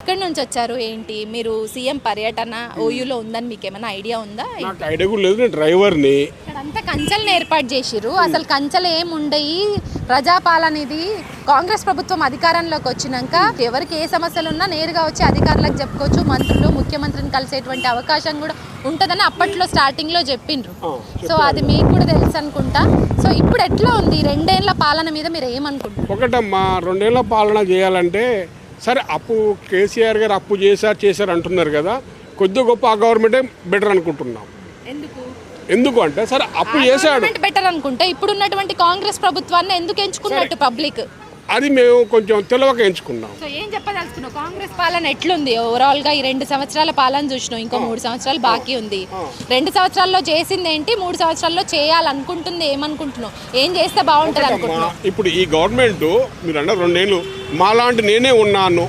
ఎక్కడి నుంచి వచ్చారు ఏంటి? మీరు సీఎం పర్యటన ఓయూలో ఉందని మీకు ఏమైనా ఐడియా ఉందా? నాకు ఐడియా కూడా లేదు. నేను డ్రైవర్ని. ఇక్కడంతా కంచెలను ఏర్పాటు చేసిర్రు. అసలు కంచెలు ఏముండయి, ప్రజాపాలన ఇది. కాంగ్రెస్ ప్రభుత్వం అధికారంలోకి వచ్చినాక ఎవరికి ఏ సమస్యలు ఉన్నా నేరుగా వచ్చి అధికారులకు చెప్పుకోవచ్చు. మంత్రులు ముఖ్యమంత్రిని కలిసేటువంటి అవకాశం కూడా ఉంటుందని అప్పట్లో స్టార్టింగ్లో చెప్పిండ్రు. సో అది మీకు కూడా తెలుసు అనుకుంటా. సో ఇప్పుడు ఎట్లా ఉంది 2 ఏళ్ల పాలన మీద మీరు ఏమనుకుంటారు? ఒకటమ్మా, 2 ఏళ్ల పాలన చేయాలంటే సరే, అప్పు కేసీఆర్ గారు అప్పు చేశారు అంటున్నారు కదా, కొద్ది గొప్ప ఆ గవర్నమెంటే బెటర్ అనుకుంటున్నాం. ఎందుకు అంటే సరే అప్పు చేశాడు బెటర్ అనుకుంటే ఇప్పుడు ఉన్నటువంటి కాంగ్రెస్ ప్రభుత్వాన్ని ఎందుకు ఎంచుకున్నట్టు పబ్లిక్? అది మేము కొంచెం తెలియక ఎంచుకున్నాం. సో ఏం చెప్పదలుచుకున్నావు? కాంగ్రెస్ పాలన ఎట్లుంది ఓవరాల్ గా? ఈ 2 సంవత్సరాల పాలన చూసినావు, ఇంకో 3 సంవత్సరాలు బాకీ ఉంది. 2 సంవత్సరాల్లో చేసింది ఏంటి, 3 సంవత్సరాల్లో చేయాలనుకుంటుంది ఏమనుకుంటున్నావు? ఏం చేస్తే బాగుంటుంది అనుకుంటున్నావు? ఇప్పుడు ఈ గవర్నమెంట్ మీరు అన్న 2 ఏళ్ళు మాలాంటి నేనే ఉన్నాను,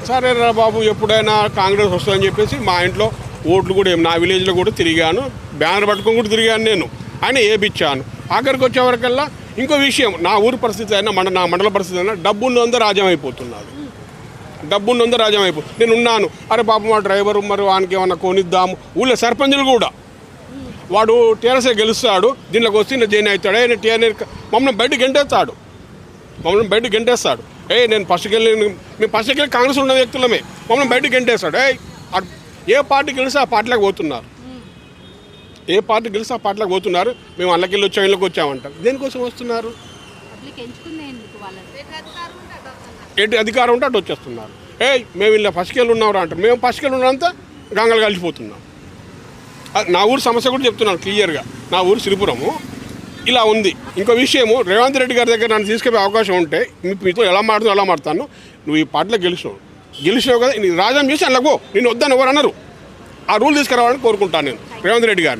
సరే రా బాబు ఎప్పుడైనా కాంగ్రెస్ వస్తుందని చెప్పేసి మా ఇంట్లో ఓట్లు కూడా నా విలేజ్లో కూడా తిరిగాను, బ్యానర్ పట్టుకొని కూడా తిరిగాను నేను, ఆయన ఏపిచ్చాను. ఆఖరికి వచ్చేవరకల్లా ఇంకో విషయం, నా ఊరు పరిస్థితి అయినా నా మండల పరిస్థితి అయినా డబ్బున్నంతా రాజ్యం అయిపోతున్నారు. నేను ఉన్నాను, అరే బాబు మా డ్రైవరు మరి వానికి ఏమన్నా కొనిద్దాము. ఊళ్ళో సర్పంచులు కూడా వాడు టీఆర్ఎస్ఏ గెలుస్తాడు, దీనిలోకి వస్తే నేను జైన్ అవుతాడు, మమ్మల్ని బయటకు గెంటేస్తాడు. నేను మేము ఫస్ట్కి వెళ్ళి కాంగ్రెస్ ఉన్న వ్యక్తులమే, మమ్మల్ని బయటకు గెంటేస్తాడు. ఏ పార్టీ గెలిస్తే ఆ పార్టీలోకి పోతున్నారు, మేము అల్లకెళ్ళి వచ్చాం, ఇళ్ళకి వచ్చామంటారు. దేనికోసం వస్తున్నారు? ఎటు అధికారం ఉంటే అటు వచ్చేస్తున్నారు. మేము ఇలా ఫస్ట్కి వెళ్ళి ఉన్నారా అంటారు. మేము ఫస్ట్కి వెళ్ళి ఉన్నంత గంగలు కలిసిపోతున్నాం. నా ఊరు సమస్య కూడా చెప్తున్నాను క్లియర్గా. నా ఊరు సిరిపురము ఇలా ఉంది. ఇంకో విషయము, రేవంత్ రెడ్డి గారి దగ్గర నన్ను తీసుకెళ్ళే అవకాశం ఉంటే మీతో ఎలా మాడతాను, నువ్వు ఈ పార్టీలో గెలిచావు కదా, నీ రాజ్యం చేసి అందులో నేను వద్దని ఎవరు అన్నారు. ఆ రూల్ తీసుకురావాలని కోరుకుంటాను నేను రేవంత్ రెడ్డి గారిని.